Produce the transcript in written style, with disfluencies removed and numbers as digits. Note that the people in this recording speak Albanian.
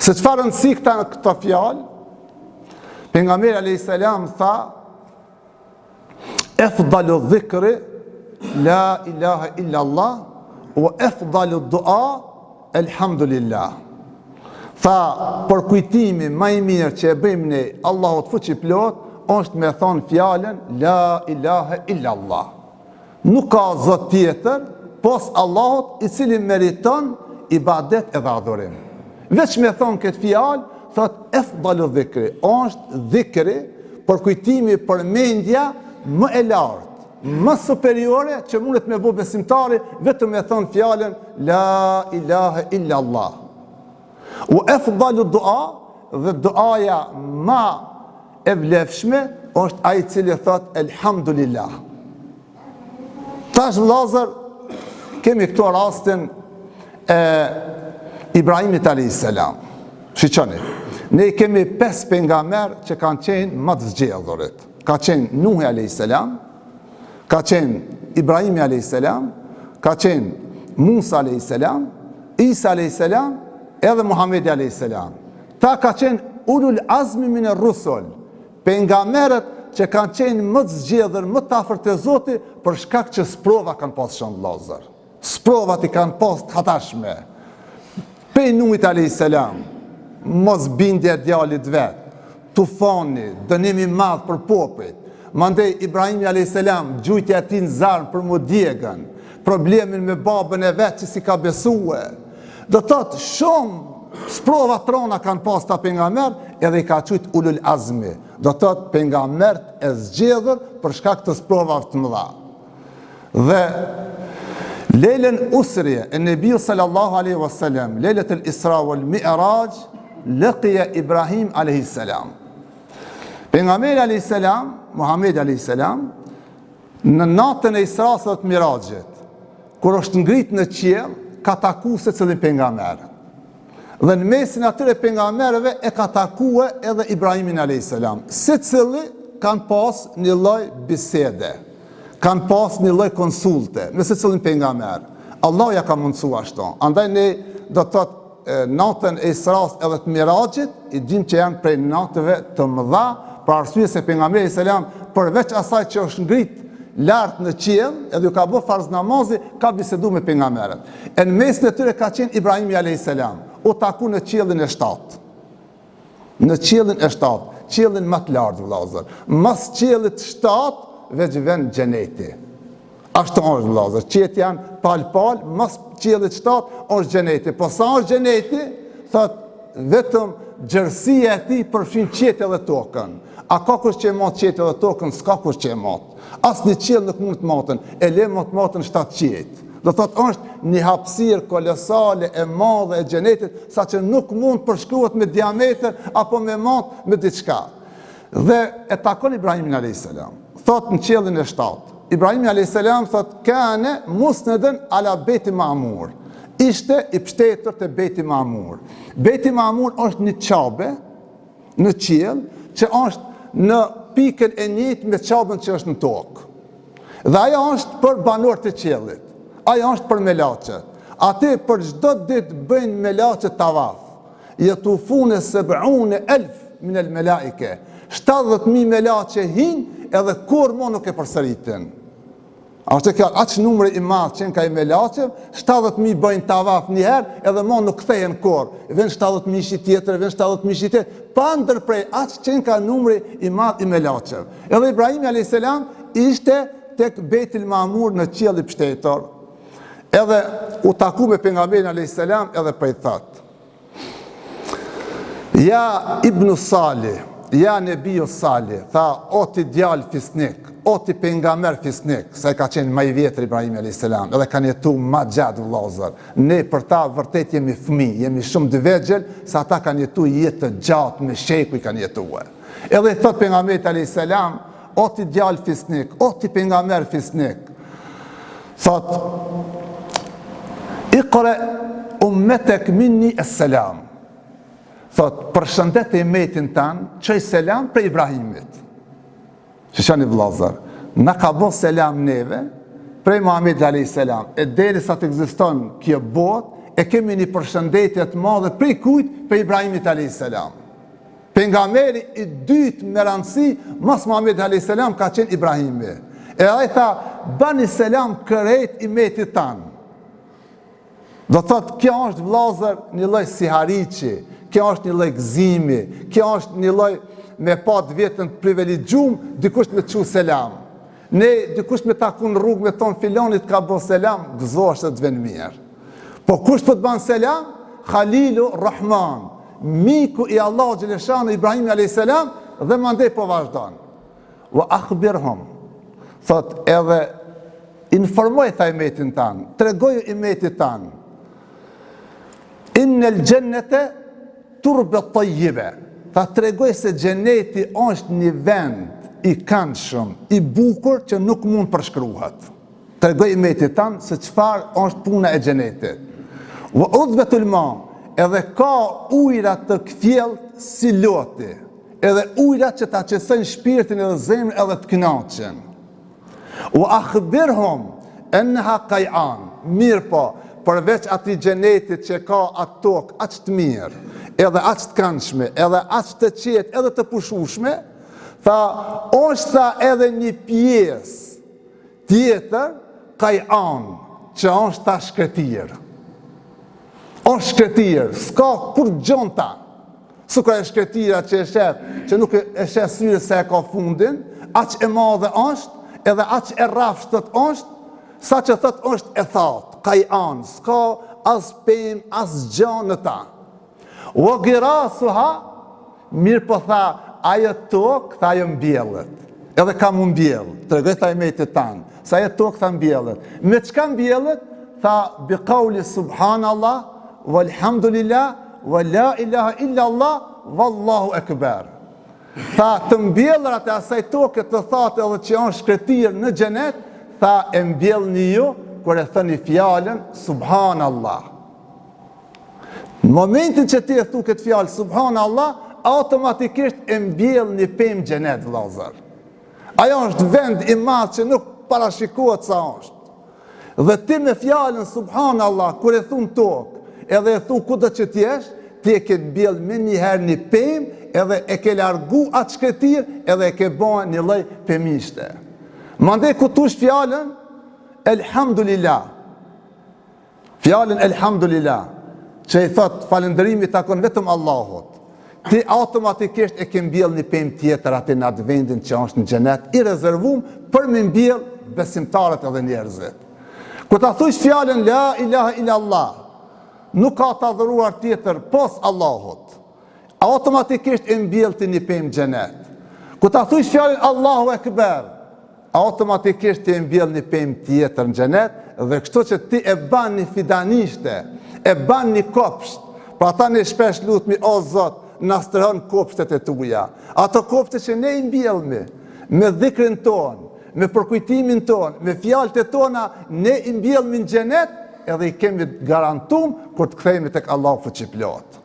Se çfarë rëndësi këto fjalë? Pejgamberi alayhis salam tha: "Afdalu dhikri la ilaha illa Allah wa afdalu du'a alhamdulillah." Tha, për kujtimi më i mirë që e bëjmë ne Allahut fuqiplot është me thonë fjalën la ilaha illa Allah. Nuk ka zot tjetër pos Allahut i cili meriton ibadet edhe adhurim. Veç me thonë këtë fjalë, thot afdalu dhikri, është dhikri për kujtimi, për mendja më e lartë, më superiore që mundet me bo besimtari vetëm me thonë fjalën la ilaha illa Allah. U afdalu dua, dhe duaja ma e vlefshme është ai cili thot elhamdulillah. Tash vëllazër, kemi këto rastin e Ibrahimit alayhis salam. Shiqoni, ne kemi 5 pejgamber që kanë qenë më të zgjedhurit. Ka qenë Nuhi alayhis salam, ka qenë Ibrahimi alayhis salam, ka qenë Musa alayhis salam, Isa alayhis salam, edhe Muhamedi alayhis salam. Ta ka qenë ulul azmi min ar-rusul, pejgamberët që kanë qenë më të zgjedhur, më të afërt te Zoti, për shkak që sprova kanë pas shumë vëllazër. Sprovat i kanë pas të hatashme. Pej Nuhit alayhis salam, mos bindja djalit vet, tufani, dënimi madh për popujt. Mandej Ibrahimi alayhis salam, gjujtja e tij në zarm për mu djegën, problemin me babën e vet që si ka besue. Do thotë shumë sprova trona kanë pas ta pejgamber, edhe i ka thujt ulul azmi. Do thotë pejgambert e zgjedhur për shkak të sprovave të mëdha. Dhe lejlen usrje e nebiu sallallahu alaihi wasallam, lejlet el Isra wal Mi'raj, lëqia Ibrahim alayhis salam. Pejgamberi alayhis salam, Muhamedi alayhis salam, në natën e Isras dhe të Mirajit, kur është ngrit në qiell, ka taku se cilin pejgamber. Dhe në mesin atyre pejgamberëve e ka takue edhe Ibrahimin alayhis salam. Secili kanë pas një lloj bisede, kanë pas një lloj konsulte me secilin pejgamber. Allah ja ka mundsuar ashtu. Andaj ne do të thotë natën e Isras edhe të Mirajit, i dim që janë prej natëve të mëdha, për arsye se pejgamberi selam përveç asaj që është ngrit lart në qiell, edhe ju ka bë farz namazi, ka bisedu me pejgamberët. E në mesin e tyre ka qenë Ibrahimi alayhis salam, u taku në qiellin e 7. Në qiellin e 7, qiellin më të lartë vëllazër. Mas qiellit 7 veç vend xheneti. Ashtu është vëllazër, qiellit janë pal, mas qiellit 7 është xheneti. Po sa është xheneti, thot vetëm gjerësia e tij përfshin qiellin edhe tokën. A ka kush që e mat qiellin edhe tokën? S'ka kush që e mat. Asnjë qiell nuk mund të matën, e le të matën 7 qiell. Do thot është një hapësirë kolosale e madhe e xhenetit, saqë nuk mund përshkruhet me diametër apo me mat me diçka. Dhe e takon Ibrahimin alayhis salam. Thot në qiellin e 7. Ibrahimi alayhis salam thot kana musnadan ala Beti Ma'mur. Ishte i pështetur te Beti Ma'mur. Beti Ma'mur është një qabe në qiell që është në pikën e njëjtë me qabën që është në tokë. Dhe ajo është për banorët e qiellit. Ajo është për melaçet. Aty për çdo ditë bëjnë melaçet tavaf. Yatufune 70,000 min al-malaike. 70,000 melaçe hinë edhe kur mo nuk e përsëritin. Ashtë kjo, aq numri i madh që ka i melaçev, 70,000 bëjnë tavaf një herë, edhe mo nuk kthehen kur. Vjen 70,000 shi tjetër, vjen 70,000 shi tjetër, pa ndërprej aq që ka numri i madh i melaçev. Edhe Ibrahimi alayhis salam ishte tek Betil Ma'mur në qiell i pështetur. Edhe u taku me pejgamberin alayhis salam edhe po i thot: Ja Ibn Salih, ja Nebiu Salih, tha o ti djalë fisnik, o ti pejgamber fisnik, sa ka qenë më i vjetër Ibrahimi alayhis salam, edhe kanë jetuar më gjatë vëllazër. Ne për ta vërtet jemi fëmijë, jemi shumë të vegjël, sa ata kanë jetuar jetë të gjatë me sheku i kanë jetuar. Edhe i thot pejgamberit alayhis salam: o ti djalë fisnik, o ti pejgamber fisnik. Thot: Iqra ummetek minni as-salam. Thot, përshëndet e metin tanë, qëj selam për Ibrahimit. Shishani vëllazër, na ka bo selam neve, prej Muhamedi alayhis salam, e deri sa të ekziston kjo botë, e kemi një përshëndetje të madhe prej kujt? Për Ibrahimit a.s. Pejgamberi i dytë me rëndësi mas Muhamedit a.s. ka qenë Ibrahimi. E ai tha, bani selam kërejt i metit tanë. Do thot, kjo është vllazër një lloj sihariqi, kjo është një lloj gëzimi, kjo është një lloj me pat vjetën të privilegjum, dikush me çu selam. Ne dikush me takun rrugë me thon filonit ka bë selam, gëzohesh se të vjen mirë. Po kush po të bën selam? Khalilu Rahman, miku i Allahu xhaleshanu Ibrahim a.s. dhe mandej po vazhdon. Wa akhbirhum. Thot edhe informoj tha imetin tanë, tregoj imetit tanë. Innel gjennete turbe tajjibe. Tha tregoj se xheneti është një vend i këndshëm, i bukur që nuk mund përshkruhet. Tregoj imetit tanë se çfarë është puna e xhenetit. Wa udhbetul ma, edhe ka ujra të kthjellët si loti, edhe ujra që ta qetësojnë shpirtin edhe zemrën edhe të kënaqen. Wa akhbirhum enha qayan, mirë po, përveç ati xhenetit që ka atë tokë aq të mirë, edhe aq të këndshme, edhe aq të qetë, edhe të pushueshme, tha, është tha edhe një pjesë tjetër qayan, që është ta shkretir. Është shkretir, s'ka kur gjonta. S'ka e shkretira që e shef, që nuk e shef syre se e ka fundin, aq e madhe është, edhe aq e rrafshtët është, sa që thët është e thatë, qayan, s'ka as pem, as gjan në ta. O girasuha, mirë po tha, ajo tokë, tha ajo mbjellet. Edhe ka mu mbjell, të regoj tha i mejtë tanë, sa ajo tokë tha mbjellet. Me qka mbjellet? Tha, bi qauli subhanallah, walhamdulillah, wa la ilaha illa Allah, wallahu akbar. Tha, të mbjellrat e asaj tokë të thatë edhe që janë shkretirë në xhenet, tha, e mbjellni ju, kër e thëni fjallën, subhanallah. Në momentin që ti e thu këtë fjallë, subhanallah, automatikisht e mbjell një pemë xhenet, vllazër. Ajo është vend i madh që nuk parashikohet sa është. Dhe ti me fjallën, subhanallah, kër e thu në tokë, edhe e thu kudo që t'jesh, ti e ke mbjell me njëherë një pemë, edhe e ke largu atë shkretir, edhe e ke bën një lloj pemishte. Mandej ku tush fjallën, elhamdulillah. Fjallën elhamdulillah, që i thot falëndërimi takon vetëm Allahut. Ti automatikisht e ke mbjell një pemë tjetër aty në atë vendin që është në xhenet, i rezervuar për me mbjell besimtarët edhe njerëzit. Kur ta thush fjallën la ilaha illa Allah, nuk ka të adhuruar tjetër pos Allahut, automatikisht e mbjell ti një pemë xhenet. Kur ta thush fjallën Allahu Ekber, automatikisht ti e mbjell një pemë tjetër në xhenet, dhe kështu që ti e ban një fidanishte, e ban një kopsht. Pra ta ne shpesh lutmi, o Zot, na stërhon kopshtet e tuja. Ato kopshte që ne i mbjellmi, me dhikrin ton, me përkujtimin ton, me fjalët e tona, ne i mbjellmi në xhenet, edhe i kemi garantum kur të kthehemi tek Allahu fuqiplot.